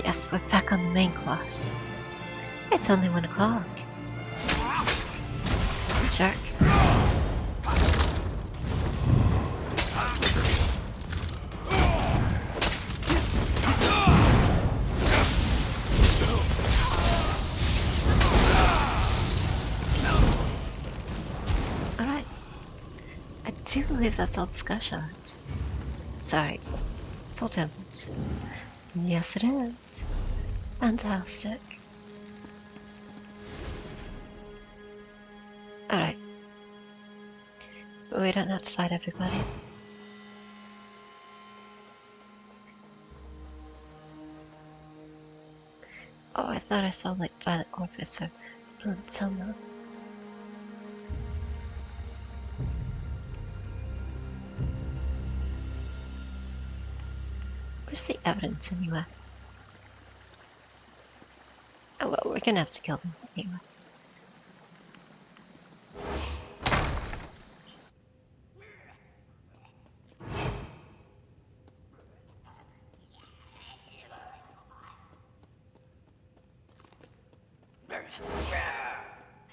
Guess we're back on the main quest. It's only 1 o'clock. Jerk. Alright. I do believe that's all the sky shards. Sorry. It's all temples. Yes, it is. Fantastic. Alright. But we don't have to fight everybody. Oh, I thought I saw like Violet Corpus or Blood Selma. Where's the evidence anyway? Oh well, we're gonna have to kill them anyway.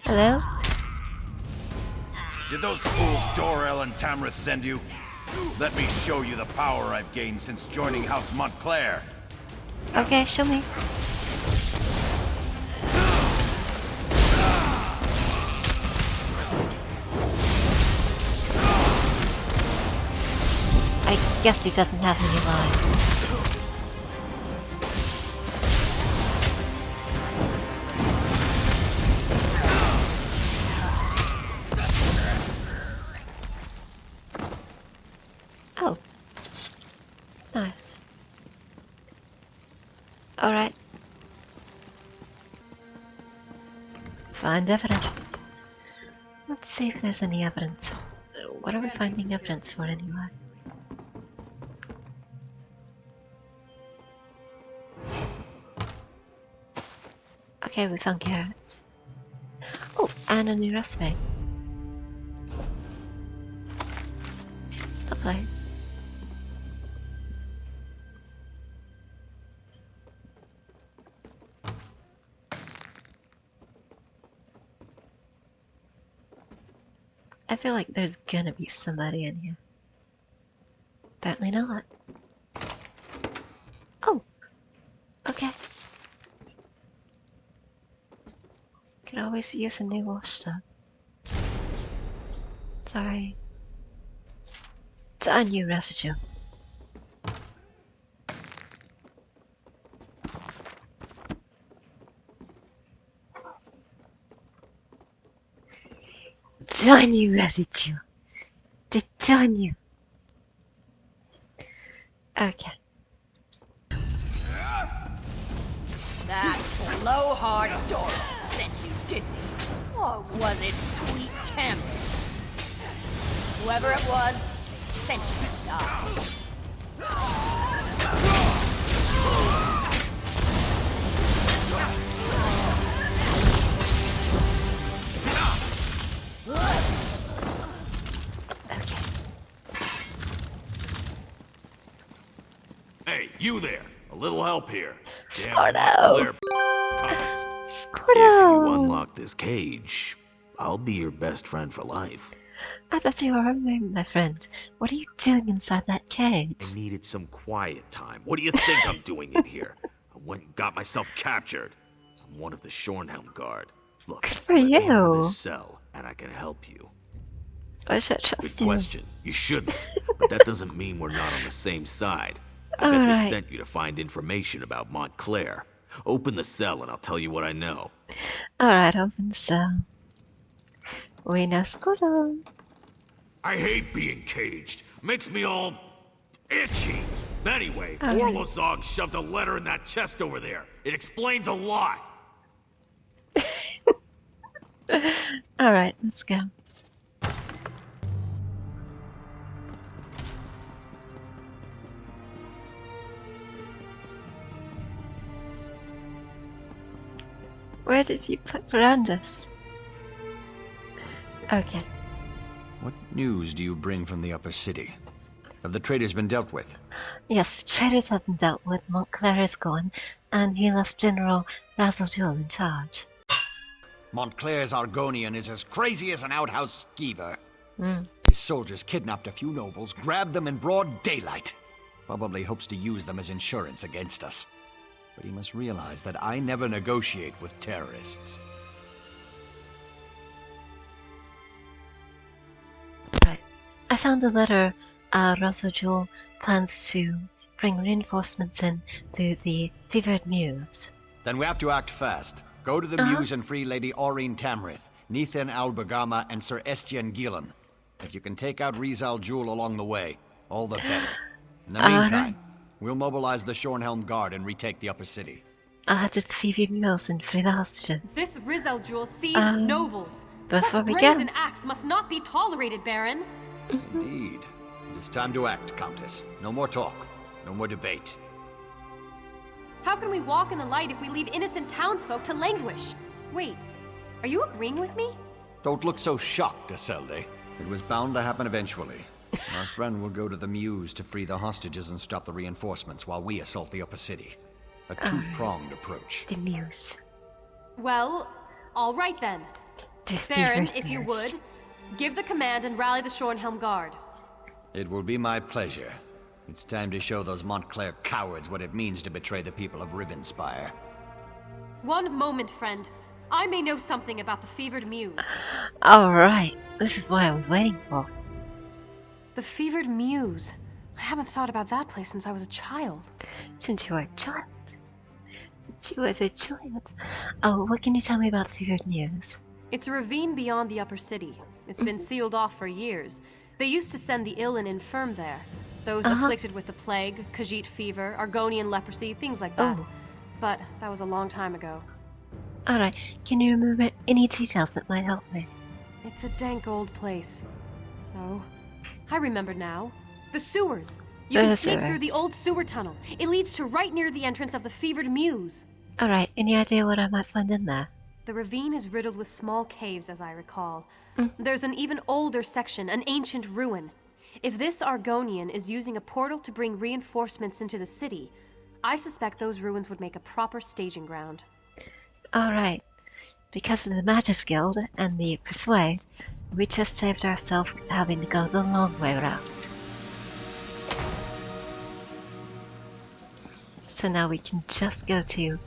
Hello? Did those fools Dorel and Tamrith send you? Let me show you the power I've gained since joining House Montclair. Okay, show me. I guess he doesn't have any line. Oh. Nice. Alright. Find evidence. Let's see if there's any evidence. What are we finding evidence for anyway? Okay, we found carrots. Oh, and a new recipe. Lovely. I feel like there's gonna be somebody in here. Apparently not. Oh! Okay. Could always use a new washtub. Sorry. It's a new residue. Tiny residue. The tiny. Okay. That blowhard Doral sent you, didn't he? Or was it sweet Tamrith? Whoever it was, they sent you to die. Hey, you there! A little help here. Scordo! If you unlock this cage, I'll be your best friend for life. I thought you were my friend. What are you doing inside that cage? I needed some quiet time. What do you think I'm doing in here? I went and got myself captured. I'm one of the Shornhelm guard. Look, Good for let me into you. this cell, and I can help you. I should trust Good you. question. You shouldn't, but that doesn't mean we're not on the same side. I bet they sent you to find information about Montclair. Open the cell and I'll tell you what I know. Alright, open the cell. We know Scordo. I hate being caged. Makes me all itchy. Anyway, Okay. Orlozog shoved a letter in that chest over there. It explains a lot. Alright, let's go. Where did you put Verandis? Okay. What news do you bring from the upper city? Have the traitors been dealt with? Yes, the traitors have been dealt with. Montclair is gone, and he left General Reezal-Jul in charge. Montclair's Argonian is as crazy as an outhouse skeever. Mm. His soldiers kidnapped a few nobles, grabbed them in broad daylight. Probably hopes to use them as insurance against us. But he must realize that I never negotiate with terrorists. Right. I found a letter. Reezal-Jul plans to bring reinforcements in to the Fevered Mews. Then we have to act fast. Go to the Mews and free Lady Aurine Tamrith, Knahaten Flu, and Sir Estienne Gillen. If you can take out Reezal-Jul along the way, all the better. In the meantime, we'll mobilize the Shornhelm Guard and retake the upper city. I'll head to the Fevered Mews and free the hostages. This Reezal-Jul seized nobles. Before Such we brazen go. acts must not be tolerated, Baron. Indeed. It is time to act, Countess. No more talk. No more debate. How can we walk in the light if we leave innocent townsfolk to languish? Wait, are you agreeing with me? Don't look so shocked, Isolde. It was bound to happen eventually. Our friend will go to the Mews to free the hostages and stop the reinforcements while we assault the upper city. A two-pronged approach. The Mews. Well, all right then. The Baron, Fevered if you Mews. would, give the command and rally the Shornhelm Guard. It will be my pleasure. It's time to show those Montclair cowards what it means to betray the people of Rivenspire. One moment, friend. I may know something about the Fevered Mews. Alright, this is what I was waiting for. The Fevered Mews. I haven't thought about that place since I was a child. Since you were a child. Since you was a child. Oh, what can you tell me about the Fevered Mews? It's a ravine beyond the upper city. It's been sealed off for years. They used to send the ill and infirm there. Those afflicted with the plague, Khajiit fever, Argonian leprosy, things like that. Oh. But that was a long time ago. Alright, can you remember any details that might help me? It's a dank old place. Oh, I remember now. The sewers. You can sneak through the old sewer tunnel. It leads to right near the entrance of the Fevered Mews. Alright, any idea what I might find in there? The ravine is riddled with small caves, as I recall. There's an even older section, an ancient ruin. If this Argonian is using a portal to bring reinforcements into the city, I suspect those ruins would make a proper staging ground. Alright, because of the Magus Guild and the Persuade, we just saved ourselves having to go the long way around. So now we can just go to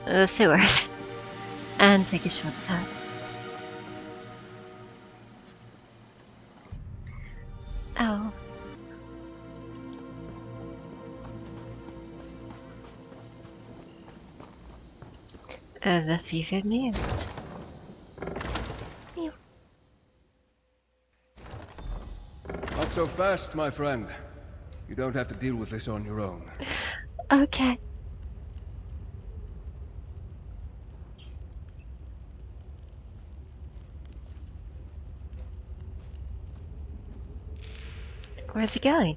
the sewers and take a shortcut. Oh. The Fevered Mews. Ew. Not so fast, my friend. You don't have to deal with this on your own. Okay. Where's he going?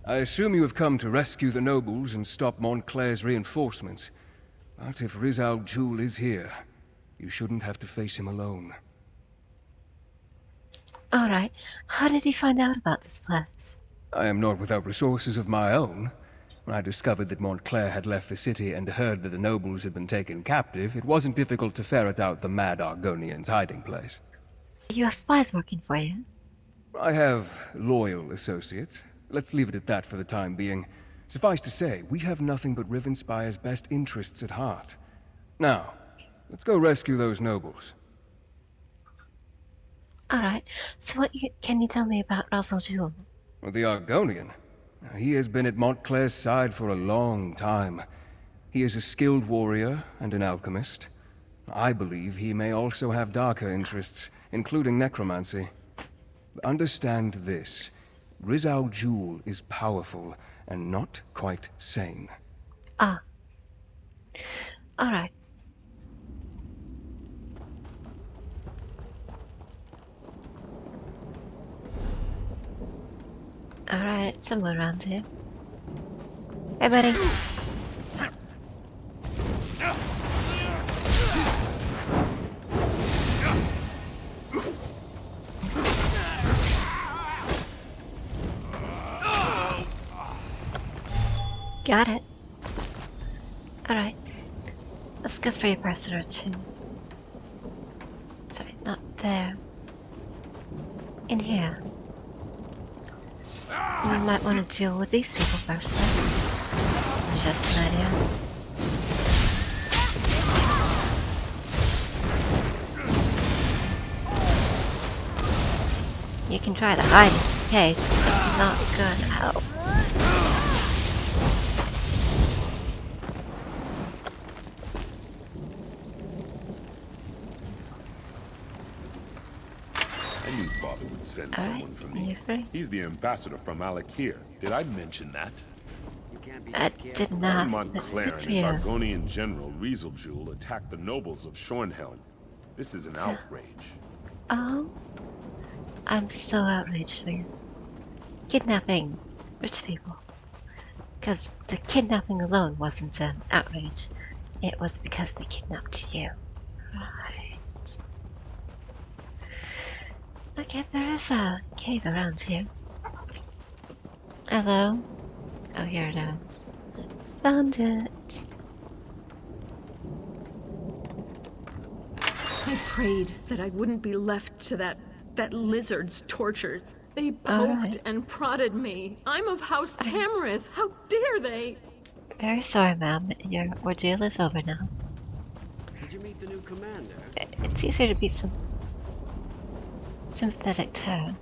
I assume you have come to rescue the nobles and stop Montclair's reinforcements. But if Reezal-Jul is here, you shouldn't have to face him alone. Alright, how did he find out about this place? I am not without resources of my own. When I discovered that Montclair had left the city and heard that the nobles had been taken captive, it wasn't difficult to ferret out the mad Argonian's hiding place. You have spies working for you? I have loyal associates. Let's leave it at that for the time being. Suffice to say, we have nothing but Rivenspire's best interests at heart. Now, let's go rescue those nobles. Alright, so can you tell me about Reezal-Jul? Well, the Argonian. He has been at Montclair's side for a long time. He is a skilled warrior and an alchemist. I believe he may also have darker interests, including necromancy. Understand this. Reezal-Jul is powerful and not quite sane. Ah. Alright. Alright, it's somewhere around here. Hey, buddy. Got it. Alright. Let's go through a person or two. Sorry, not there. In here. We might want to deal with these people first then. Just an idea. You can try to hide in the cage, but that's not gonna help. I knew Father would send someone for me. You're free. He's the ambassador from Alakir. Did I mention that? I did not. Montclair and his Argonian general Reezal-Jul attacked the nobles of Shornhelm. This is an outrage. Oh, I'm so outraged for you. Kidnapping rich people. Because the kidnapping alone wasn't an outrage. It was because they kidnapped you. Right. Okay, there is a cave around here. Hello? Oh, here it is. Found it. I prayed that I wouldn't be left to that lizard's torture. They poked and prodded me. I'm of House Tamrith. How dare they? Very sorry, ma'am. Your ordeal is over now. Did you meet the new commander? It's easier to be sympathetic to her.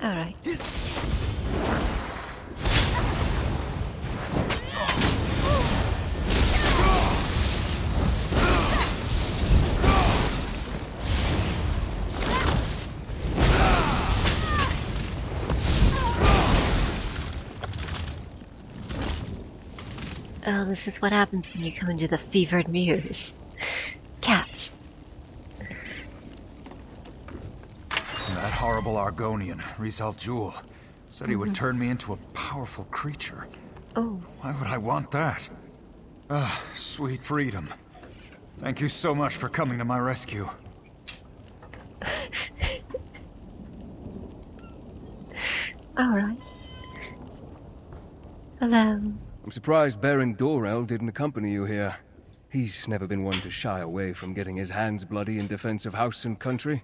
Alright. Oh, this is what happens when you come into the Fevered Mews. Cats. That horrible Argonian, Reezal-Jul, said he would turn me into a powerful creature. Oh. Why would I want that? Ah, sweet freedom. Thank you so much for coming to my rescue. Alright. Hello. I'm surprised Baron Dorel didn't accompany you here. He's never been one to shy away from getting his hands bloody in defense of house and country.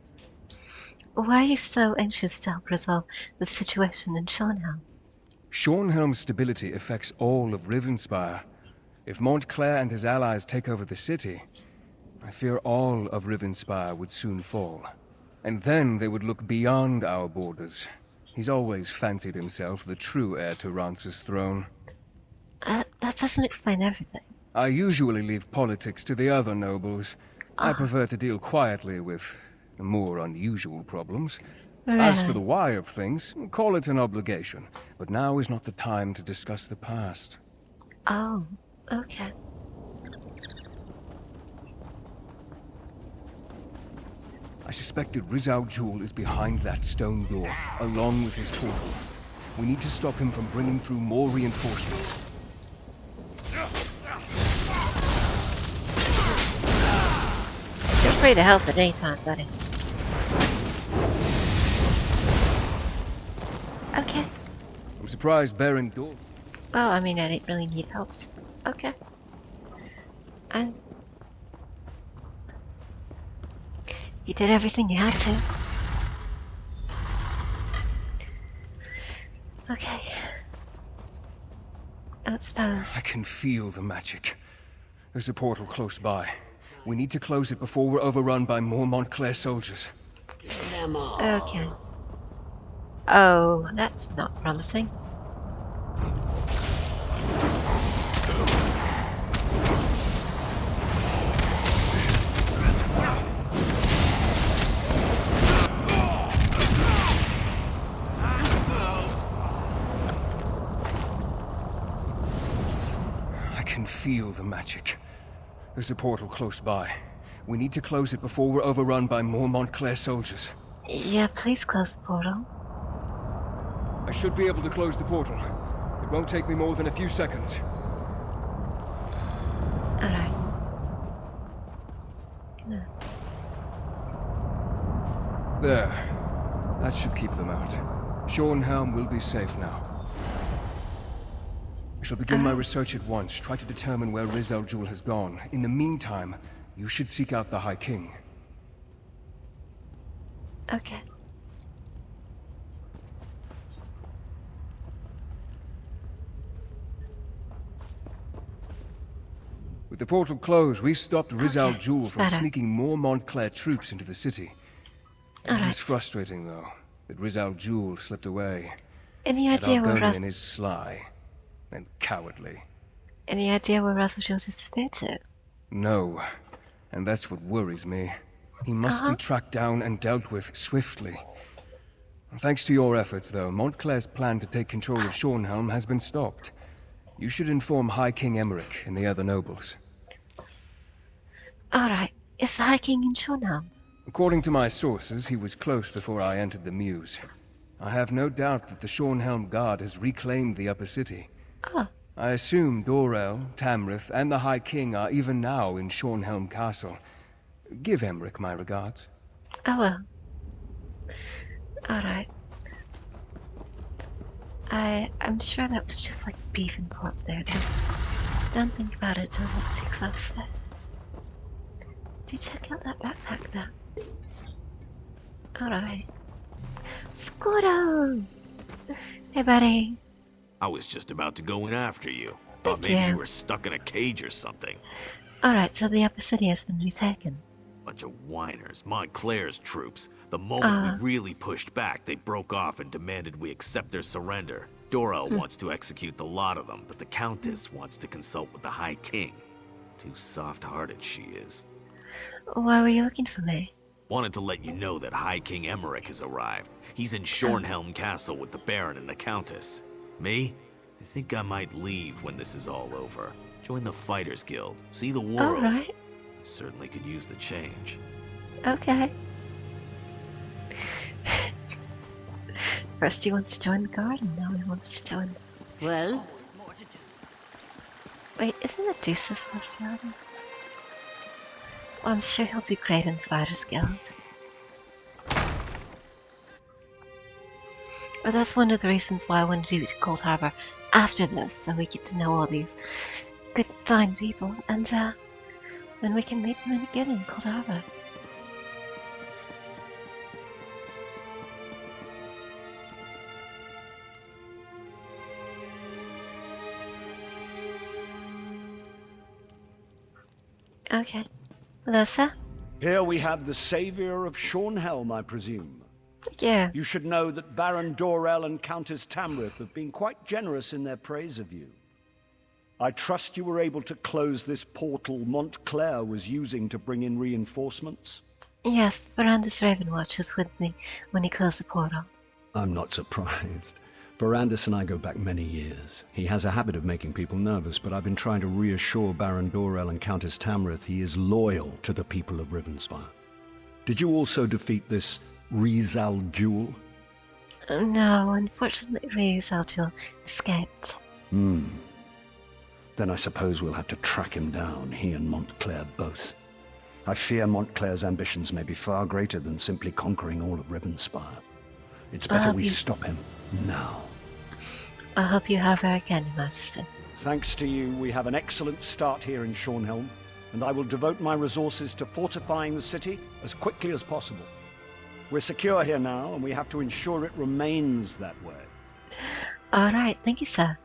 Why are you so anxious to help resolve the situation in Shornhelm? Shornhelm's stability affects all of Rivenspire. If Montclair and his allies take over the city, I fear all of Rivenspire would soon fall. And then they would look beyond our borders. He's always fancied himself the true heir to Rance's throne. That doesn't explain everything. I usually leave politics to the other nobles. I prefer to deal quietly with more unusual problems. As for the why of things, call it an obligation. But now is not the time to discuss the past. Oh, okay. I suspect that Reezal-Jul is behind that stone door, along with his portal. We need to stop him from bringing through more reinforcements. Feel free to help at any time, buddy. Okay. I'm surprised Baron Dorel... Well, I mean, I didn't really need help, so okay. You did everything you had to. Okay. I don't suppose. I can feel the magic. There's a portal close by. We need to close it before we're overrun by more Montclair soldiers. Okay. Oh, that's not promising. I can feel the magic. There's a portal close by. We need to close it before we're overrun by more Montclair soldiers. Yeah, please close the portal. I should be able to close the portal. It won't take me more than a few seconds. Alright. There. That should keep them out. Shornhelm will be safe now. I shall begin my research at once, try to determine where Reezal-Jul has gone. In the meantime, you should seek out the High King. Okay. With the portal closed, we stopped Reezal-Jul it's from better. sneaking more Montclair troops into the city. It Alright. is frustrating, though, that Reezal-Jul slipped away. Any That idea where Argonian is sly and cowardly. Reezal-Jul is disappeared to? No, and that's what worries me. He must be tracked down and dealt with swiftly. Thanks to your efforts, though, Montclair's plan to take control of Shornhelm has been stopped. You should inform High King Emmerich and the other nobles. Alright. Is the High King in Shornhelm? According to my sources, he was close before I entered the Mews. I have no doubt that the Shornhelm Guard has reclaimed the upper city. Oh. I assume Dorel, Tamrith, and the High King are even now in Shornhelm Castle. Give Emmerich my regards. I will. Alright. I'm sure that was just like beef and pork there. Don't think about it, don't look too closely. Do check out that backpack there. Alright. Squirtle! Hey buddy. I was just about to go in after you. Thought maybe you were stuck in a cage or something. Alright, so the upper city has been retaken. Bunch of whiners, Montclair's troops. The moment we really pushed back, they broke off and demanded we accept their surrender. Dorel wants to execute the lot of them, but the Countess wants to consult with the High King. Too soft-hearted she is. Why were you looking for me? Wanted to let you know that High King Emmerich has arrived. He's in Shornhelm Castle with the Baron and the Countess. Me? I think I might leave when this is all over. Join the Fighters Guild. See the world. Alright. Certainly could use the change. Okay. First he wants to join the garden, now he wants to join... Well? Wait, isn't it Deuce's Westfield? Well, I'm sure he'll do great in the Fighters Guild. But that's one of the reasons why I want to do Cold Harbor after this, so we get to know all these good, fine people, and then we can meet them again in Cold Harbor. Okay. Hello, sir? Here we have the savior of Shornhelm, I presume. Yeah. You should know that Baron Dorel and Countess Tamrith have been quite generous in their praise of you. I trust you were able to close this portal Montclair was using to bring in reinforcements? Yes, Verandis Ravenwatch was with me when he closed the portal. I'm not surprised. Verandis and I go back many years. He has a habit of making people nervous, but I've been trying to reassure Baron Dorel and Countess Tamrith he is loyal to the people of Rivenspire. Did you also defeat this Reezal-Jul? No, unfortunately Reezal-Jul escaped. Then I suppose we'll have to track him down, he and Montclair both. I fear Montclair's ambitions may be far greater than simply conquering all of Rivenspire. It's better we stop him now. I hope you have very kind, Your Majesty. Thanks to you, we have an excellent start here in Shornhelm, and I will devote my resources to fortifying the city as quickly as possible. We're secure here now, and we have to ensure it remains that way. Alright, thank you, sir.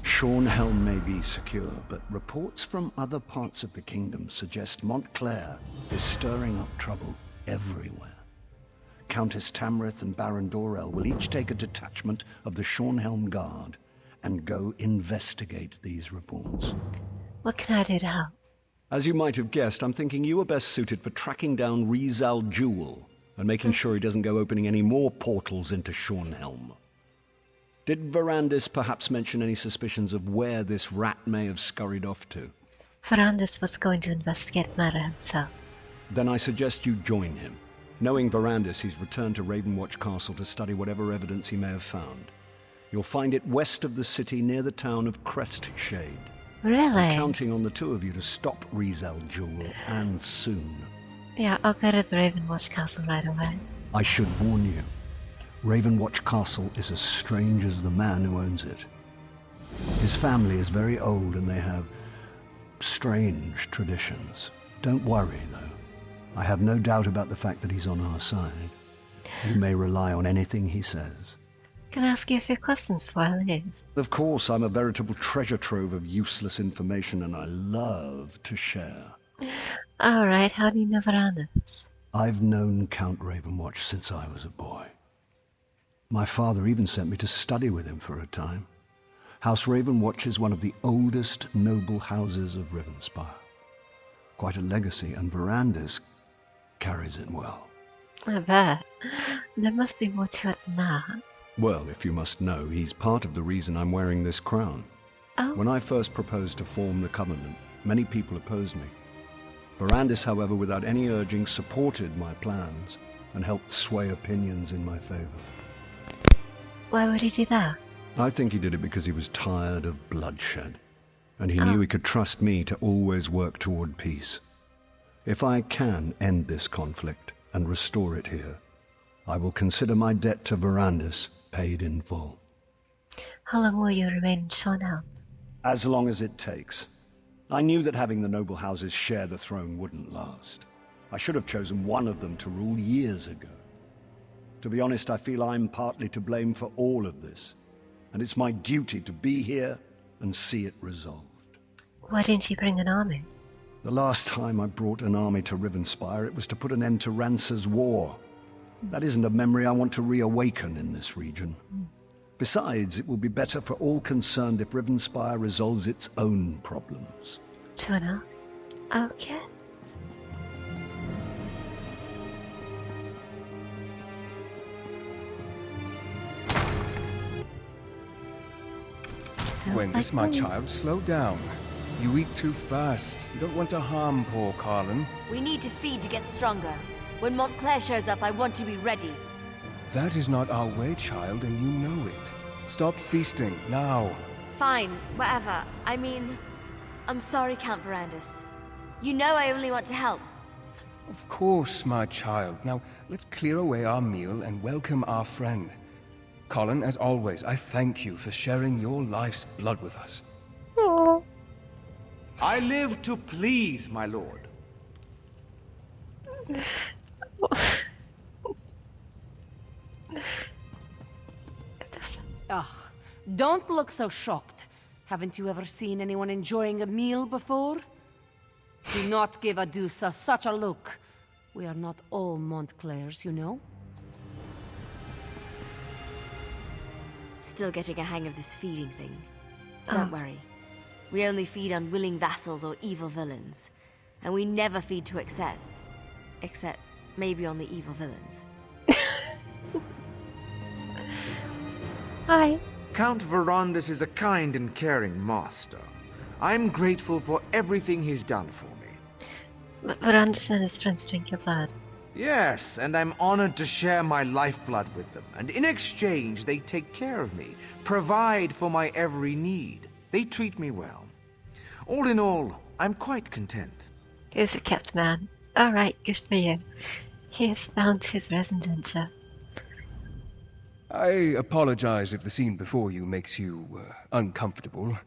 Shornhelm may be secure, but reports from other parts of the kingdom suggest Montclair is stirring up trouble everywhere. Countess Tamrith and Baron Dorel will each take a detachment of the Shornhelm Guard and go investigate these reports. What can I do to help? As you might have guessed, I'm thinking you are best suited for tracking down Reezal-Jul and making sure he doesn't go opening any more portals into Shornhelm. Did Verandis perhaps mention any suspicions of where this rat may have scurried off to? Verandis was going to investigate the matter himself. Then I suggest you join him. Knowing Verandis, he's returned to Ravenwatch Castle to study whatever evidence he may have found. You'll find it west of the city near the town of Crestshade. Really? I'm counting on the two of you to stop Reezal-Jul, and soon. Yeah, I'll go to the Ravenwatch Castle right away. I should warn you, Ravenwatch Castle is as strange as the man who owns it. His family is very old and they have strange traditions. Don't worry, though. I have no doubt about the fact that he's on our side. You may rely on anything he says. Can I ask you a few questions before I leave? Of course, I'm a veritable treasure trove of useless information and I love to share. Alright, how do you know Verandis? I've known Count Ravenwatch since I was a boy. My father even sent me to study with him for a time. House Ravenwatch is one of the oldest noble houses of Rivenspire. Quite a legacy, and Verandis carries it well. I bet. There must be more to it than that. Well, if you must know, he's part of the reason I'm wearing this crown. Oh. When I first proposed to form the Covenant, many people opposed me. Verandis, however, without any urging, supported my plans and helped sway opinions in my favor. Why would he do that? I think he did it because he was tired of bloodshed, and he knew he could trust me to always work toward peace. If I can end this conflict and restore it here, I will consider my debt to Verandis paid in full. How long will you remain in Shornhelm? As long as it takes. I knew that having the noble houses share the throne wouldn't last. I should have chosen one of them to rule years ago. To be honest, I feel I'm partly to blame for all of this, and it's my duty to be here and see it resolved. Why didn't you bring an army? The last time I brought an army to Rivenspire, it was to put an end to Rance's war. That isn't a memory I want to reawaken in this region. Besides, it will be better for all concerned if Rivenspire resolves its own problems. True enough. Okay. Gwendis, my child, slow down. You eat too fast. You don't want to harm poor Carlin. We need to feed to get stronger. When Montclair shows up, I want to be ready. That is not our way, child, and you know it. Stop feasting, now. Fine, whatever. I mean, I'm sorry, Count Verandis. You know I only want to help. Of course, my child. Now, let's clear away our meal and welcome our friend. Colin, as always, I thank you for sharing your life's blood with us. Aww. I live to please, my lord. Ugh, don't look so shocked. Haven't you ever seen anyone enjoying a meal before? Do not give Adusa such a look. We are not all Montclairs, you know. Still getting a hang of this feeding thing. Don't worry. We only feed unwilling vassals or evil villains. And we never feed to excess. Except maybe on the evil villains. Hi. Count Verandis is a kind and caring master. I'm grateful for everything he's done for me. But Verandis and his friends drink your blood. Yes, and I'm honored to share my lifeblood with them. And in exchange, they take care of me, provide for my every need. They treat me well. All in all, I'm quite content. He's a kept man. Alright, good for you. He has found his residenture. I apologize if the scene before you makes you uncomfortable.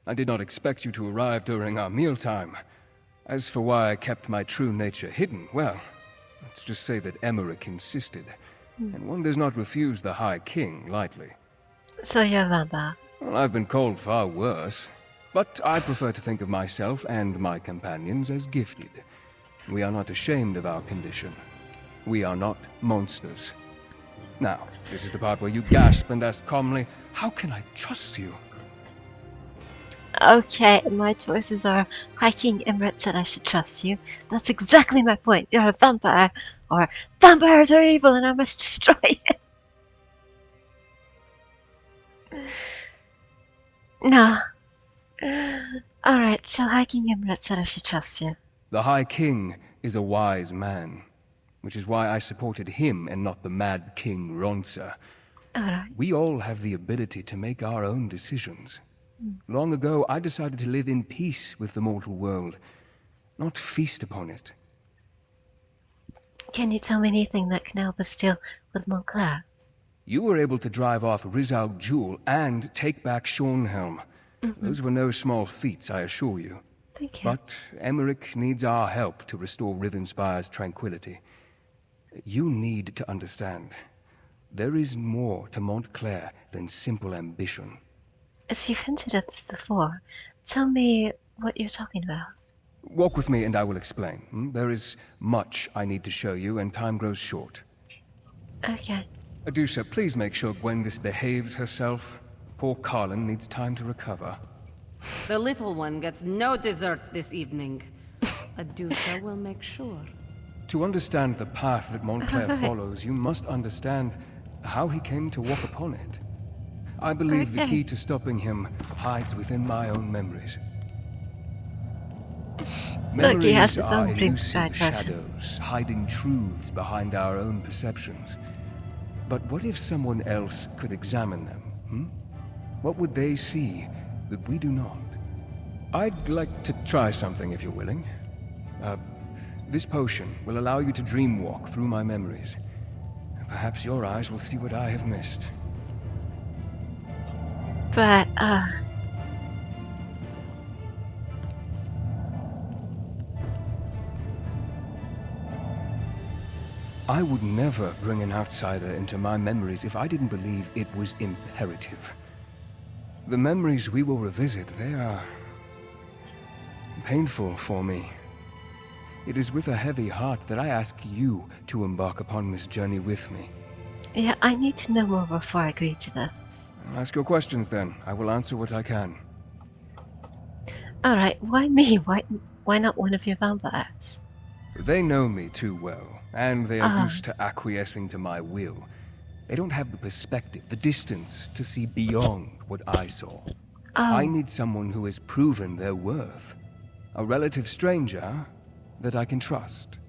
I did not expect you to arrive during our mealtime. As for why I kept my true nature hidden, well, let's just say that Emmerich insisted. And one does not refuse the High King lightly. So you're a vampire? Well, I've been called far worse. But I prefer to think of myself and my companions as gifted. We are not ashamed of our condition. We are not monsters. Now, this is the part where you gasp and ask calmly, how can I trust you? Okay, my choices are High King Emmerich said I should trust you. That's exactly my point. You're a vampire. Or vampires are evil and I must destroy it. No. Alright, so High King Emmerich said I should trust you. The High King is a wise man, which is why I supported him and not the mad King Ronsa. Alright. We all have the ability to make our own decisions. Long ago, I decided to live in peace with the mortal world, not feast upon it. Can you tell me anything that can help us deal with Montclair? You were able to drive off Reezal-Jul and take back Shornhelm. Those were no small feats, I assure you. Thank you. But Emmerich needs our help to restore Rivenspire's tranquility. You need to understand. There is more to Montclair than simple ambition. As you've hinted at this before, tell me what you're talking about. Walk with me and I will explain. There is much I need to show you and time grows short. Okay. Adusa, please make sure Gwendis behaves herself. Poor Carlin needs time to recover. The little one gets no dessert this evening. Adusa will make sure. To understand the path that Montclair follows, you must understand how he came to walk upon it. I believe the key to stopping him hides within my own memories. Look, he has his Memories own are Dreamside elusive version. shadows, hiding truths behind our own perceptions. But what if someone else could examine them? What would they see that we do not? I'd like to try something if you're willing. This potion will allow you to dreamwalk through my memories. Perhaps your eyes will see what I have missed. But, I would never bring an outsider into my memories if I didn't believe it was imperative. The memories we will revisit, they are painful for me. It is with a heavy heart that I ask you to embark upon this journey with me. yeah, I need to know more before I agree to this. Ask your questions then. I will answer what I can. Alright, why me? Why not one of your vampires? They know me too well, and they are used to acquiescing to my will. They don't have the perspective, the distance, to see beyond what I saw. I need someone who has proven their worth. A relative stranger that I can trust.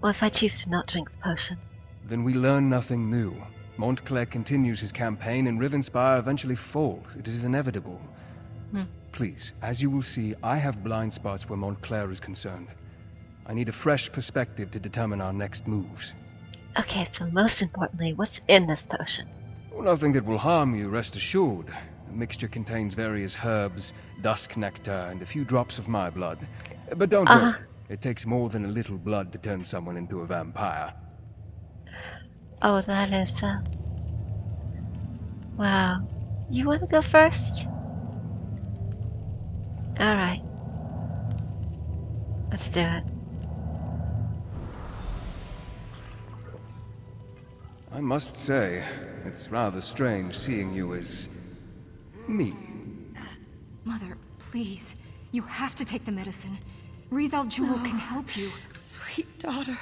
Well, if I choose to not drink the potion? Then we learn nothing new. Montclair continues his campaign and Rivenspire eventually falls. It is inevitable. Please, as you will see, I have blind spots where Montclair is concerned. I need a fresh perspective to determine our next moves. Okay, so most importantly, what's in this potion? Well, nothing that will harm you, rest assured. The mixture contains various herbs, dusk nectar, and a few drops of my blood. But don't worry, it takes more than a little blood to turn someone into a vampire. Oh, that is, wow. You want to go first? Alright. Let's do it. I must say, it's rather strange seeing you as me. Mother, please. You have to take the medicine. Reezal-Jul can help you. Sweet daughter.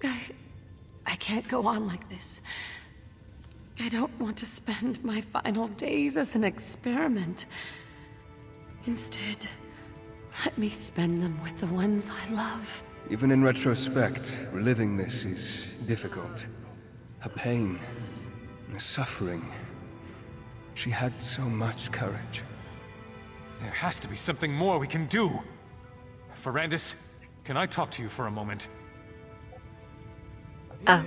I can't go on like this. I don't want to spend my final days as an experiment. Instead, let me spend them with the ones I love. Even in retrospect, reliving this is difficult. Her pain, her suffering. She had so much courage. There has to be something more we can do. Verandis, can I talk to you for a moment? Oh.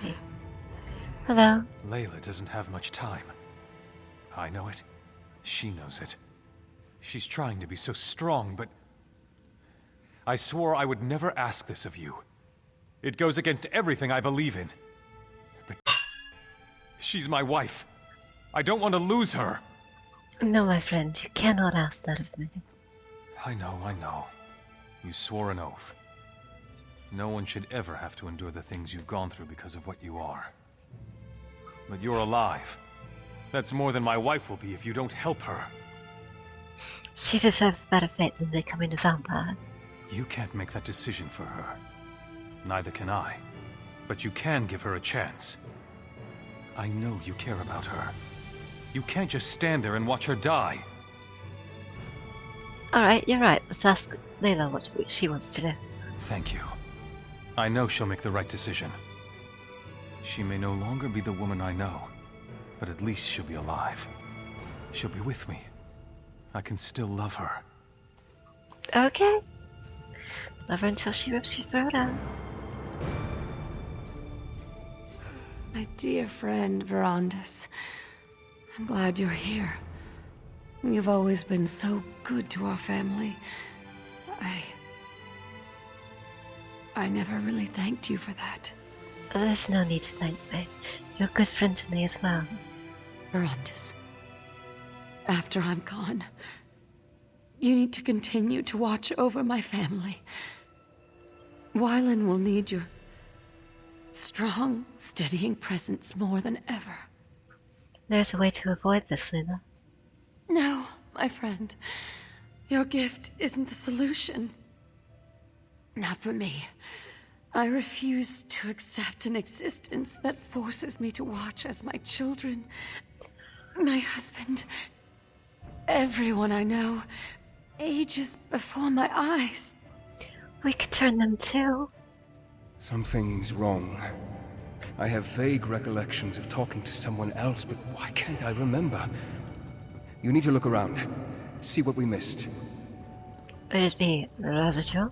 Hey. Hello? Layla doesn't have much time. I know it. She knows it. She's trying to be so strong, but... I swore I would never ask this of you. It goes against everything I believe in. But... she's my wife. I don't want to lose her. No, my friend, you cannot ask that of me. I know. You swore an oath. No one should ever have to endure the things you've gone through because of what you are. But you're alive. That's more than my wife will be if you don't help her. She deserves better fate than becoming a vampire. You can't make that decision for her. Neither can I. But you can give her a chance. I know you care about her. You can't just stand there and watch her die. Alright, you're right. Let's ask Layla what she wants to do. Thank you. I know she'll make the right decision. She may no longer be the woman I know, But at least she'll be alive. She'll be with me. I can still love her. Okay. Love her until she rips your throat out. My dear friend, Verandis. I'm glad you're here. You've always been so good to our family. I never really thanked you for that. There's no need to thank me. You're a good friend to me as well. Verandis, after I'm gone, you need to continue to watch over my family. Wylan will need your strong, steadying presence more than ever. There's a way to avoid this, Layla. No, my friend. Your gift isn't the solution. Not for me. I refuse to accept an existence that forces me to watch as my children, my husband, everyone I know, ages before my eyes. We could turn them too. Something's wrong. I have vague recollections of talking to someone else, but why can't I remember? You need to look around. See what we missed. Would it be Reezal-Jul?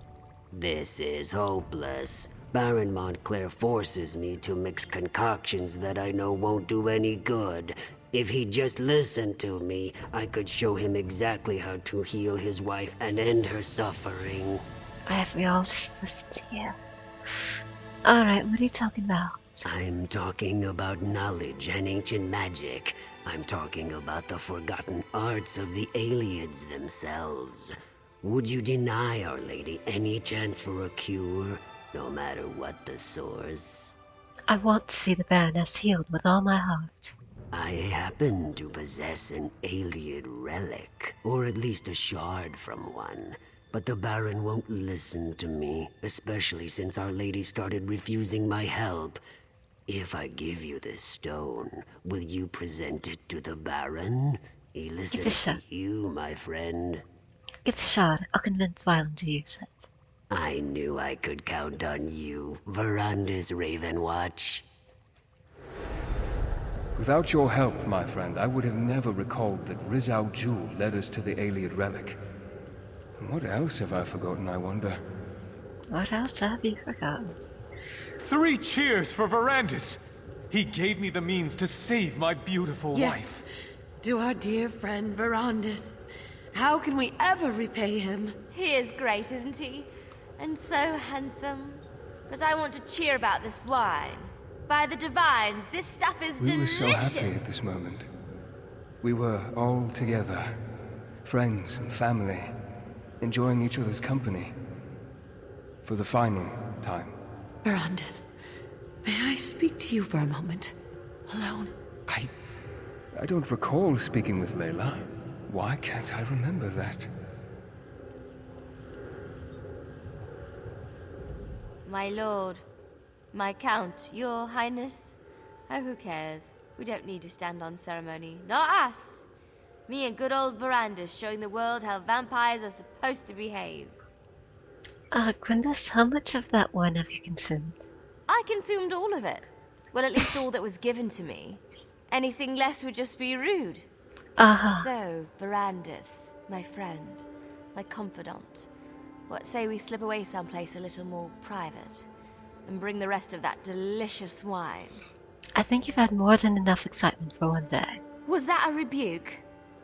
This is hopeless. Baron Montclair forces me to mix concoctions that I know won't do any good. If he'd just listened to me, I could show him exactly how to heal his wife and end her suffering. If we all just listen to you. Alright, what are you talking about? I'm talking about knowledge and ancient magic. I'm talking about the forgotten arts of the Aylieds themselves. Would you deny Our Lady any chance for a cure, no matter what the source? I want to see the Baroness healed with all my heart. I happen to possess an Aylied relic, or at least a shard from one. But the Baron won't listen to me, especially since Our Lady started refusing my help. If I give you this stone, will you present it to the Baron? He listens to you, my friend. Get the shard. I'll convince Wylan to use it. I knew I could count on you, Verandis Ravenwatch. Without your help, my friend, I would have never recalled that Reezal-Jul led us to the Aylied relic. What else have I forgotten, I wonder? What else have you forgotten? 3 cheers for Verandis! He gave me the means to save my beautiful wife. To our dear friend Verandis. How can we ever repay him? He is great, isn't he? And so handsome. But I want to cheer about this wine. By the divines, this stuff is delicious. We were so happy at this moment. We were all together. Friends and family. Enjoying each other's company. For the final time. Verandis, may I speak to you for a moment? Alone? I don't recall speaking with Layla. Why can't I remember that? My lord, my count, your highness. Oh, who cares? We don't need to stand on ceremony. Not us! Me and good old Verandis showing the world how vampires are supposed to behave. Gwendis, how much of that wine have you consumed? I consumed all of it. Well, at least all that was given to me. Anything less would just be rude. So, Verandis, my friend, my confidant, what say we slip away someplace a little more private and bring the rest of that delicious wine? I think you've had more than enough excitement for one day. Was that a rebuke?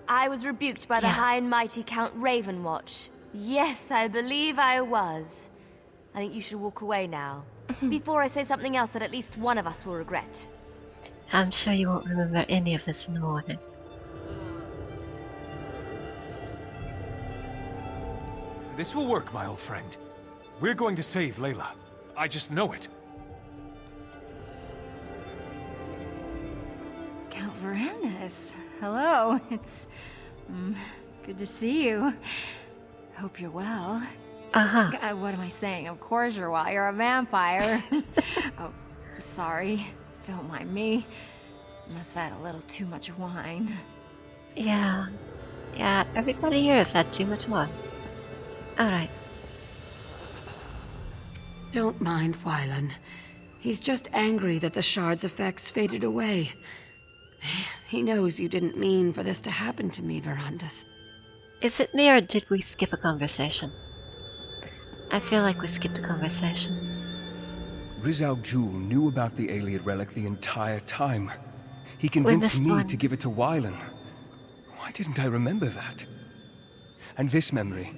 I was rebuked by the high and mighty Count Ravenwatch. Yes, I believe I was. I think you should walk away now, before I say something else that at least one of us will regret. I'm sure you won't remember any of this in the morning. This will work, my old friend. We're going to save Layla. I just know it. Count Verandis, hello. It's good to see you. Hope you're well. What am I saying? Of course you're well. You're a vampire. Oh, sorry. Don't mind me. Must have had a little too much wine. Yeah, everybody here has had too much wine. Alright. Don't mind Wylan. He's just angry that the shard's effects faded away. He knows you didn't mean for this to happen to me, Verandis. Is it me or did we skip a conversation? I feel like we skipped a conversation. Reezal-Jul knew about the Aylied relic the entire time. He convinced me to give it to Wylan. Why didn't I remember that? And this memory.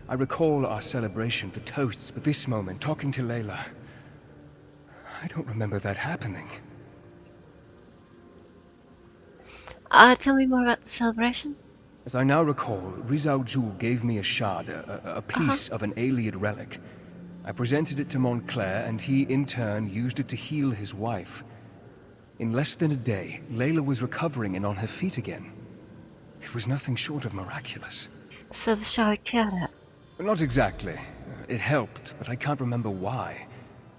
I recall our celebration, the toasts, but this moment, talking to Layla. I don't remember that happening. Tell me more about the celebration. As I now recall, Reezal-Jul gave me a shard, a piece of an Aylied relic. I presented it to Montclair, and he, in turn, used it to heal his wife. In less than a day, Layla was recovering and on her feet again. It was nothing short of miraculous. So the shard cured her? Not exactly. It helped, but I can't remember why.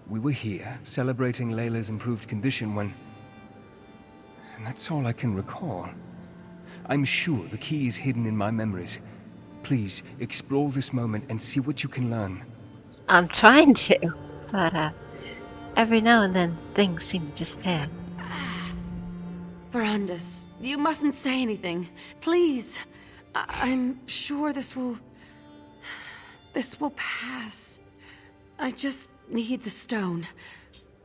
We were here, celebrating Layla's improved condition when... And that's all I can recall. I'm sure the key is hidden in my memories. Please, explore this moment and see what you can learn. I'm trying to, but every now and then things seem to disappear. Verandis, you mustn't say anything. Please. I'm sure this will pass. I just need the stone.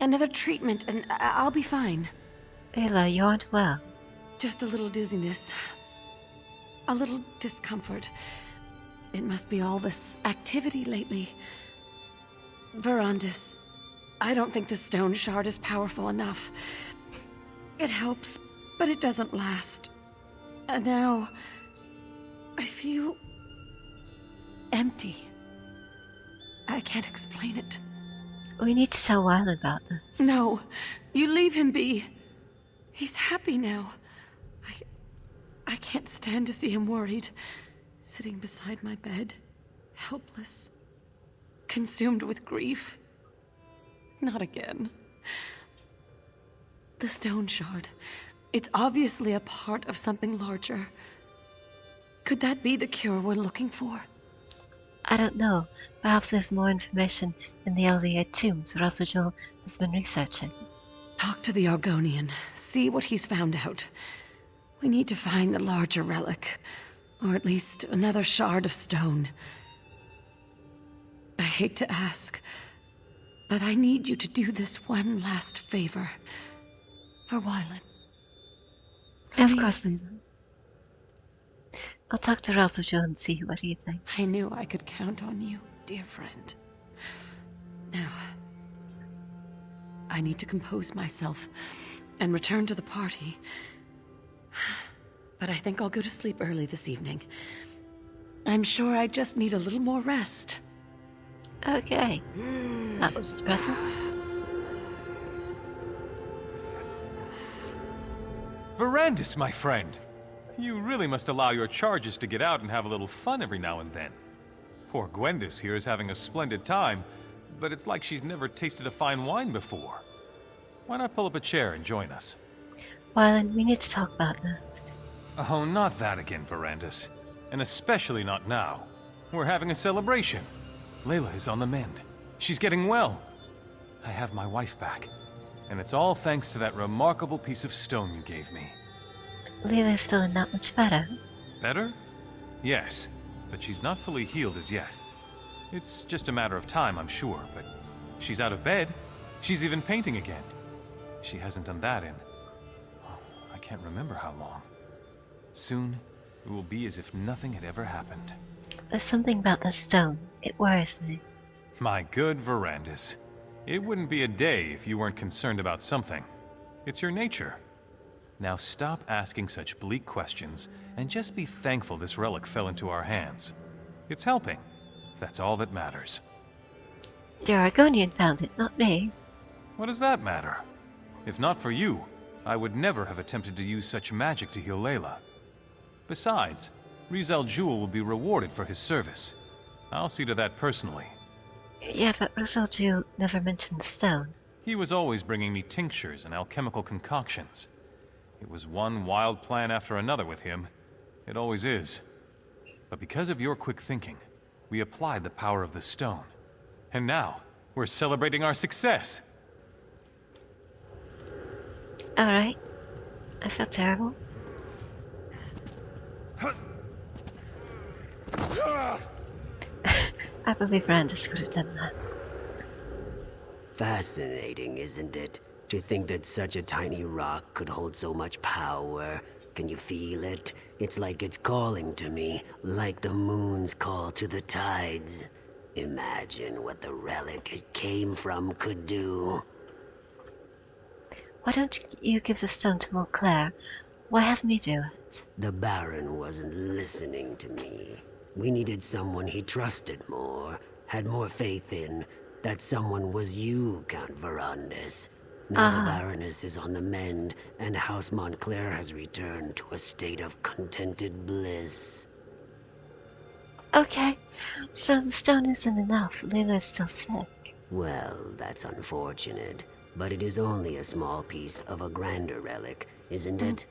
Another treatment and I'll be fine. Layla, you aren't well. Just a little dizziness. A little discomfort. It must be all this activity lately. Verandis, I don't think the stone shard is powerful enough. It helps, but it doesn't last. And now, I feel empty. I can't explain it. We need to tell Wylan about this. No, you leave him be. He's happy now. I can't stand to see him worried, sitting beside my bed, helpless, consumed with grief. Not again. The stone shard. It's obviously a part of something larger. Could that be the cure we're looking for? I don't know. Perhaps there's more information in the Aylied tombs Reezal-Jul has been researching. Talk to the Argonian. See what he's found out. We need to find the larger relic. Or at least another shard of stone. I hate to ask, but I need you to do this one last favor. For Wylan. Of course, Lisa. I'll talk to Reezal-Jul and see what he thinks. I knew I could count on you, dear friend. Now, I need to compose myself and return to the party. But I think I'll go to sleep early this evening. I'm sure I just need a little more rest. Okay. That was depressing. Verandis, my friend! You really must allow your charges to get out and have a little fun every now and then. Poor Gwendis here is having a splendid time, but it's like she's never tasted a fine wine before. Why not pull up a chair and join us? Wylan, we need to talk about this. Oh, not that again, Verandis. And especially not now. We're having a celebration. Layla is on the mend. She's getting well. I have my wife back. And it's all thanks to that remarkable piece of stone you gave me. Layla's feeling that much better. Better? Yes, but she's not fully healed as yet. It's just a matter of time, I'm sure, but she's out of bed. She's even painting again. She hasn't done that in... oh, I can't remember how long. Soon, it will be as if nothing had ever happened. There's something about the stone. It worries me. My good Verandis. It wouldn't be a day if you weren't concerned about something. It's your nature. Now stop asking such bleak questions, and just be thankful this relic fell into our hands. It's helping. That's all that matters. Your Argonian found it, not me. What does that matter? If not for you, I would never have attempted to use such magic to heal Layla. Besides, Reezal-Jul will be rewarded for his service. I'll see to that personally. Yeah, but Reezal-Jul never mentioned the stone. He was always bringing me tinctures and alchemical concoctions. It was one wild plan after another with him. It always is. But because of your quick thinking, we applied the power of the stone. And now, we're celebrating our success. Alright. I feel terrible. I believe Verandis could have done that. Fascinating, isn't it? To think that such a tiny rock could hold so much power. Can you feel it? It's like it's calling to me, like the moon's call to the tides. Imagine what the relic it came from could do. Why don't you give the stone to Montclair? Why have me do it? The Baron wasn't listening to me. We needed someone he trusted more, had more faith in. That someone was you, Count Verandis. Now the Baroness is on the mend, and House Montclair has returned to a state of contented bliss. Okay, so the stone isn't enough. Layla is still sick. Well, that's unfortunate, but it is only a small piece of a grander relic, isn't it?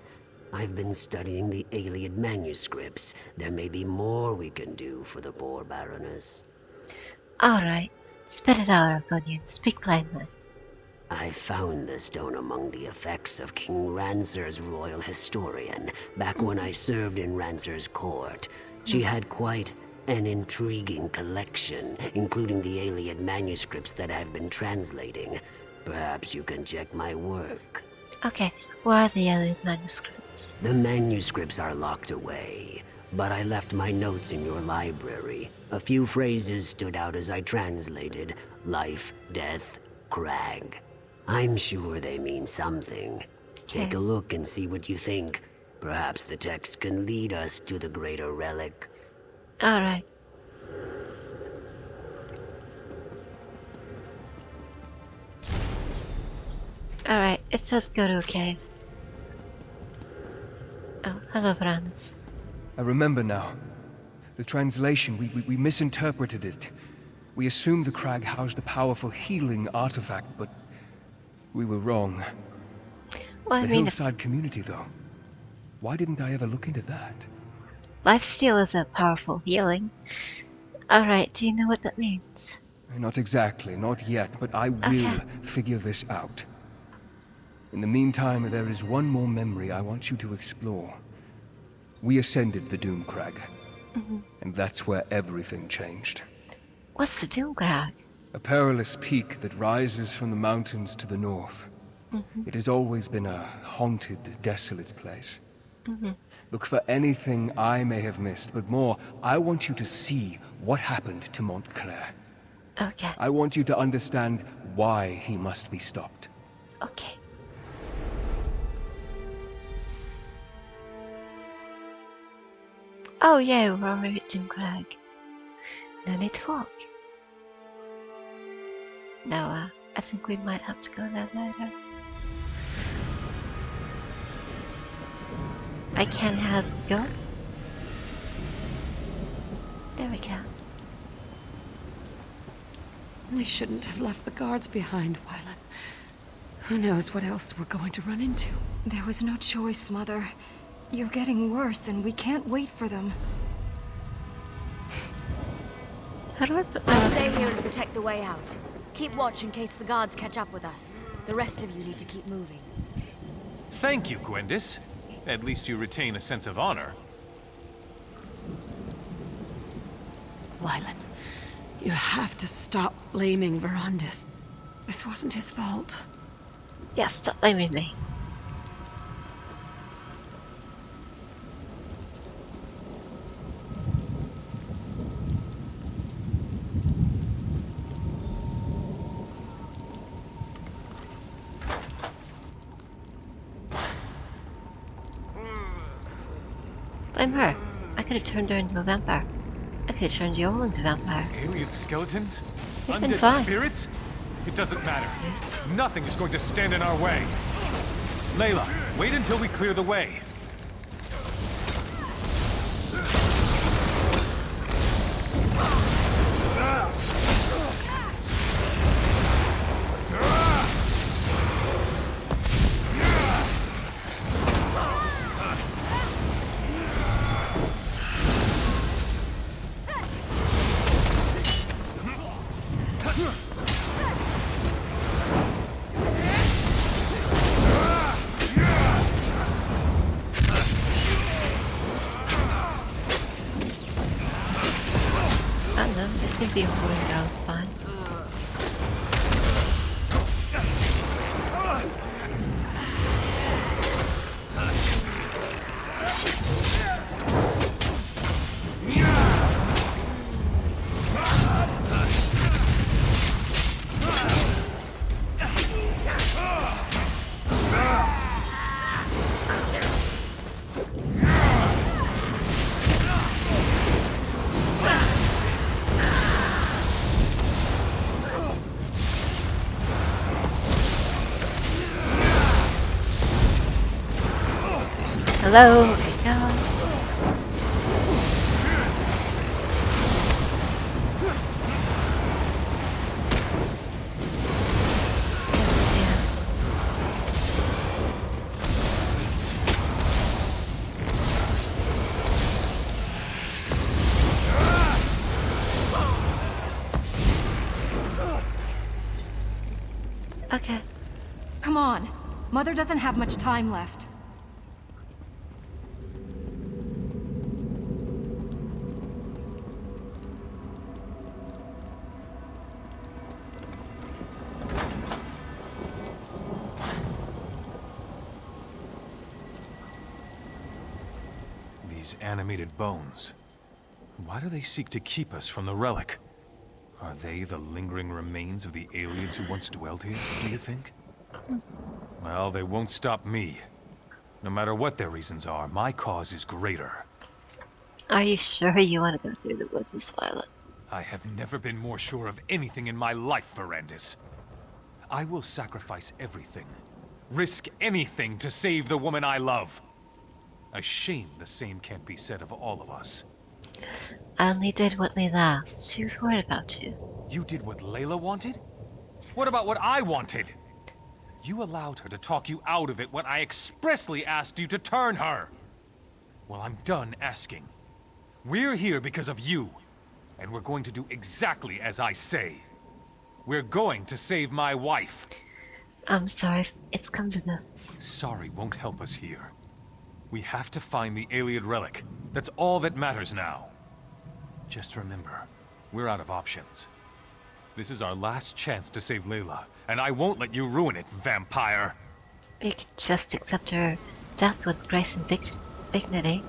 I've been studying the Aylied manuscripts. There may be more we can do for the poor Baroness. Alright, spit it out, Argonian. Speak plainly. I found the stone among the effects of King Rancer's royal historian, back when I served in Rancer's court. She had quite an intriguing collection, including the Aylied manuscripts that I've been translating. Perhaps you can check my work. Okay, where are the Aylied manuscripts? The manuscripts are locked away, but I left my notes in your library. A few phrases stood out as I translated. Life, death, crag. I'm sure they mean something. Take a look and see what you think. Perhaps the text can lead us to the greater relic. Alright. Alright, it says go to a cave. Oh, hello, Verandis. I remember now. The translation, we misinterpreted it. We assumed the crag housed a powerful healing artifact, but we were wrong. Well, The hillside community, though. Why didn't I ever look into that? Lifesteal is a powerful healing. Alright, do you know what that means? Not exactly, not yet, but I will figure this out. In the meantime, there is one more memory I want you to explore. We ascended the Doom Crag, and that's where everything changed. What's the Doom Crag? A perilous peak that rises from the mountains to the north. It has always been a haunted, desolate place. Look for anything I may have missed, but more, I want you to see what happened to Montclair. Okay. I want you to understand why he must be stopped. Okay. Oh yeah, we're already at Doom Crag. No need to walk. No, I think we might have to go there later. I can have go. There we go. We shouldn't have left the guards behind, Wylan. Who knows what else we're going to run into? There was no choice, Mother. You're getting worse, and we can't wait for them. How do I put I'll stay here and protect the way out. Keep watch in case the guards catch up with us. The rest of you need to keep moving. Thank you, Gwendis. At least you retain a sense of honor. Wylan, you have to stop blaming Verandis. This wasn't his fault. Yeah, stop blaming me. Blame her. I could have turned her into a vampire. I could have turned you all into vampires. Alien skeletons? You've been Undead fine. spirits? It doesn't matter. Nothing is going to stand in our way. Layla, wait until we clear the way. think the holy girl is fine. Hello, yeah. Okay. Come on. Mother doesn't have much time left. These animated bones. Why do they seek to keep us from the relic? Are they the lingering remains of the aliens who once dwelled here, do you think? Well, they won't stop me. No matter what their reasons are, my cause is greater. Are you sure you want to go through the woods this Violet? I have never been more sure of anything in my life, Verandis. I will sacrifice everything, risk anything to save the woman I love. A shame the same can't be said of all of us. I only did what Layla asked. She was worried about you. You did what Layla wanted? What about what I wanted? You allowed her to talk you out of it when I expressly asked you to turn her. Well, I'm done asking. We're here because of you, and we're going to do exactly as I say. We're going to save my wife. I'm sorry if it's come to this. Sorry won't help us here. We have to find the Aylied relic. That's all that matters now. Just remember, we're out of options. This is our last chance to save Layla, and I won't let you ruin it, vampire! You can just accept her death with grace and dignity.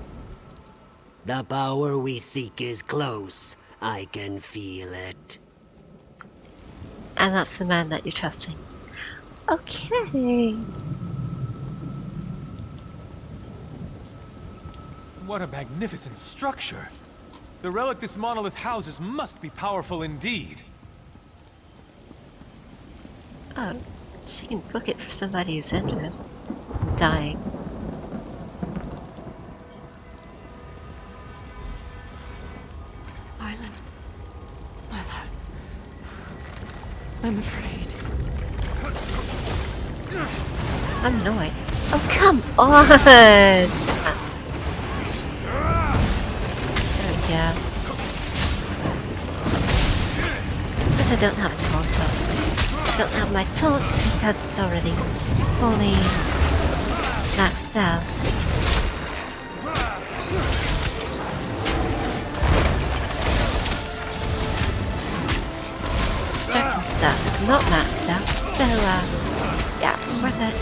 The power we seek is close. I can feel it. And that's the man that you're trusting. Okay. What a magnificent structure! The relic this monolith houses must be powerful indeed. Oh, she can book it for somebody who's injured. Dying. Island. My love. I'm afraid. I'm annoyed. Oh, come on! Yeah. Because I don't have a taunt up. I don't have my taunt because it's already fully maxed out. Destruction stuff is not maxed out, so yeah, worth it.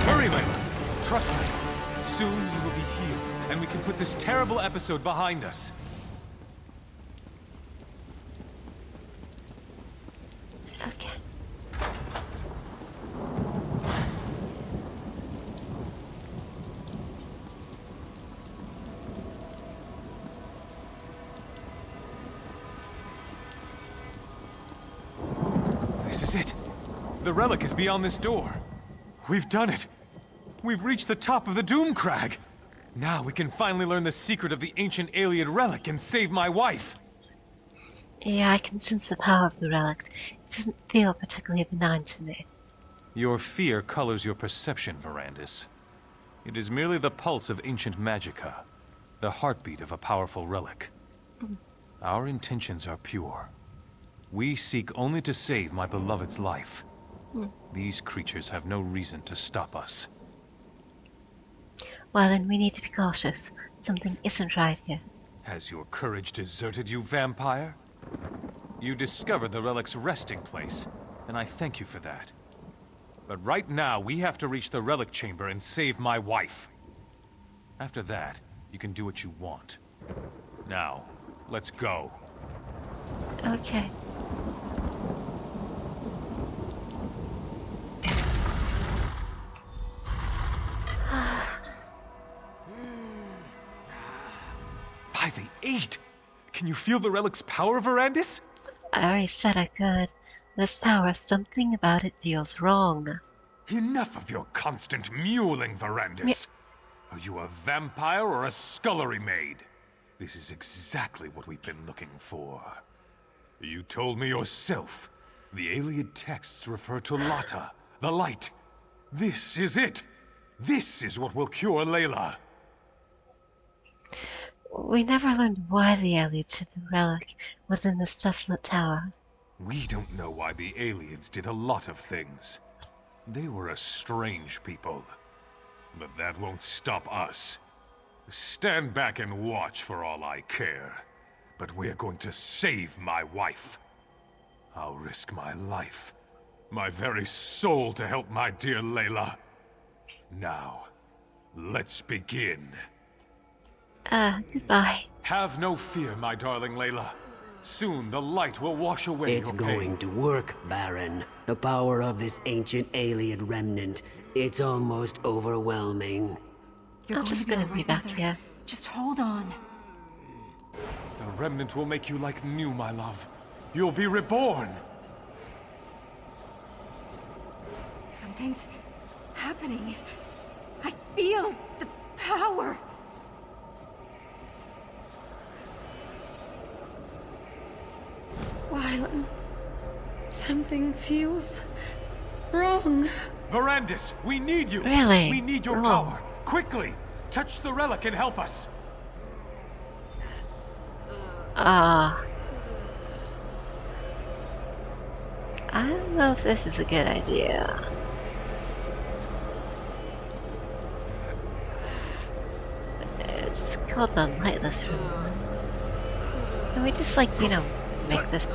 Hurry, Layla. Trust me. Soon you will be healed, and we can put this terrible episode behind us. Okay. This is it. The relic is beyond this door. We've done it. We've reached the top of the Doom Crag. Now we can finally learn the secret of the Ancient Aylied relic and save my wife. Yeah, I can sense the power of the relic. It doesn't feel particularly benign to me. Your fear colors your perception, Verandis. It is merely the pulse of ancient magicka, the heartbeat of a powerful relic. Our intentions are pure. We seek only to save my beloved's life. These creatures have no reason to stop us. Well, then we need to be cautious. Something isn't right here. Has your courage deserted you, vampire? You discovered the relic's resting place, and I thank you for that. But right now, we have to reach the relic chamber and save my wife. After that, you can do what you want. Now, let's go. Okay. By the 8! Can you feel the relic's power, Verandis? I already said I could. This power, something about it feels wrong. Enough of your constant mewling, Verandis. Are you a vampire or a scullery maid? This is exactly what we've been looking for. You told me yourself. The Aylied texts refer to Lata, the light. This is it. This is what will cure Layla. We never learned why the Aylieds hid the relic within this desolate tower. We don't know why the Aylieds did a lot of things. They were a strange people. But that won't stop us. Stand back and watch for all I care. But we're going to save my wife. I'll risk my life, my very soul to help my dear Layla. Now, let's begin. Goodbye. Have no fear, my darling Layla. Soon the light will wash away It's your pain. going to work, Baron. The power of this ancient Aylied remnant. It's almost overwhelming. I'm just gonna be back here. Just hold on. The remnant will make you like new, my love. You'll be reborn. Something's happening. I feel the power. Wylan, something feels wrong. Verandis, we need you. Really? We need your power. Quickly, touch the relic and help us. I don't know if this is a good idea. It's called the Lightless Room. Can we just, like, you know, make this...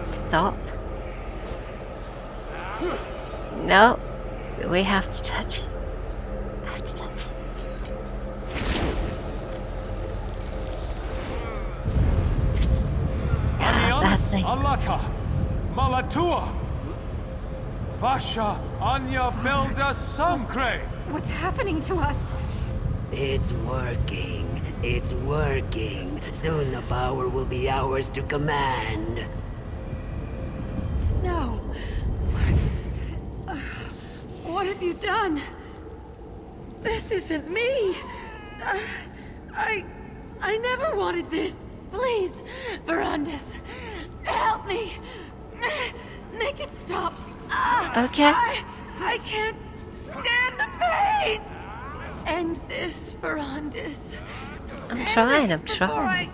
Stop. No. We have to touch it. I have to touch it. Bad things. Alata, Malatua, Vasha, Anya Belda Sankre. What's happening to us? It's working. It's working. Soon the power will be ours to command. No. What have you done? This isn't me. I never wanted this. Please, Verandis, help me. Make it stop. Okay. I can't stand the pain. End this, Verandis. I'm trying, I'm trying.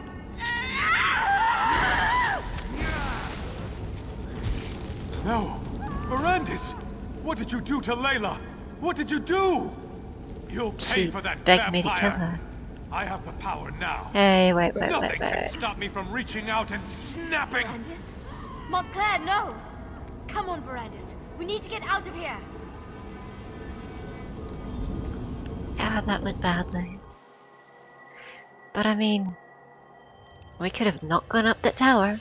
No, Verandis, what did you do to Layla? What did you do? You'll pay She for that begged vampire. me to kill her. I have the power now. Hey, wait. Nothing can stop me from reaching out and snapping. Verandis? Montclair, no! Come on, Verandis. We need to get out of here. Yeah, that went badly. But I mean, we could have not gone up that tower.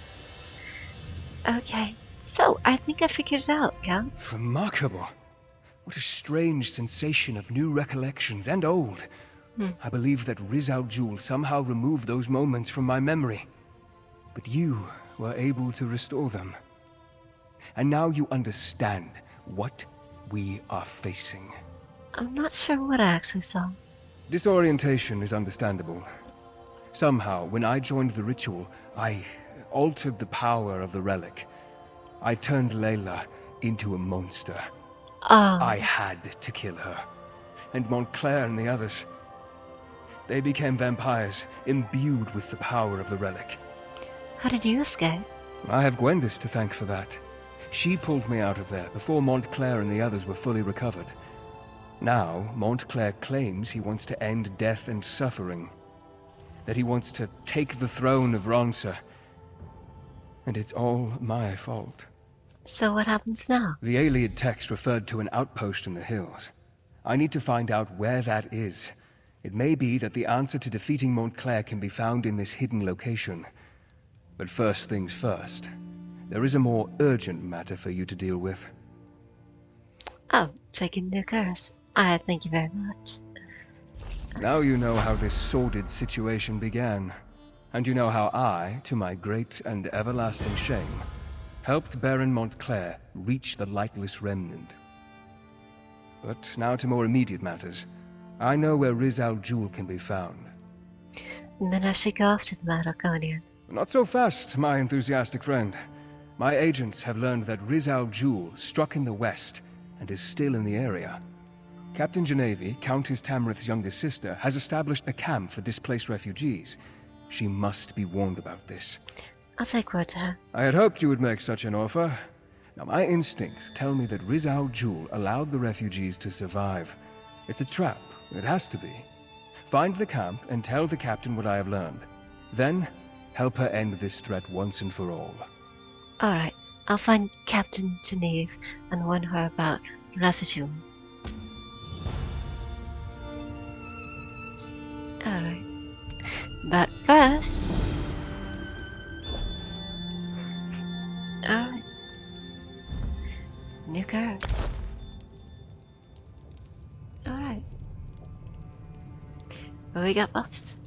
Okay, so I think I figured it out, Count. Remarkable. What a strange sensation of new recollections and old. I believe that Reezal-Jul somehow removed those moments from my memory. But you were able to restore them. And now you understand what we are facing. I'm not sure what I actually saw. Disorientation is understandable. Somehow, when I joined the ritual, I altered the power of the relic. I turned Layla into a monster. I had to kill her. And Montclair and the others, they became vampires, imbued with the power of the relic. How did you escape? I have Gwendis to thank for that. She pulled me out of there before Montclair and the others were fully recovered. Now, Montclair claims he wants to end death and suffering. That he wants to take the throne of Ronsa. And it's all my fault. So what happens now? The Aylied text referred to an outpost in the hills. I need to find out where that is. It may be that the answer to defeating Montclair can be found in this hidden location. But first things first. There is a more urgent matter for you to deal with. Oh, taking new curse. I thank you very much. Now you know how this sordid situation began. And you know how I, to my great and everlasting shame, helped Baron Montclair reach the Lightless Remnant. But now to more immediate matters. I know where Reezal-Jul can be found. And then I should go after the Mad Argonian. Not so fast, my enthusiastic friend. My agents have learned that Reezal-Jul struck in the west and is still in the area. Captain Genevieve, Countess Tamrith's youngest sister, has established a camp for displaced refugees. She must be warned about this. I'll take word to her. I had hoped you would make such an offer. Now, my instincts tell me that Reezal-Jul allowed the refugees to survive. It's a trap. It has to be. Find the camp and tell the captain what I have learned. Then, help her end this threat once and for all. Alright, I'll find Captain Genevieve and warn her about Reezal-Jul. Alright. But first... Alright. New curves. Alright. Well, we got buffs.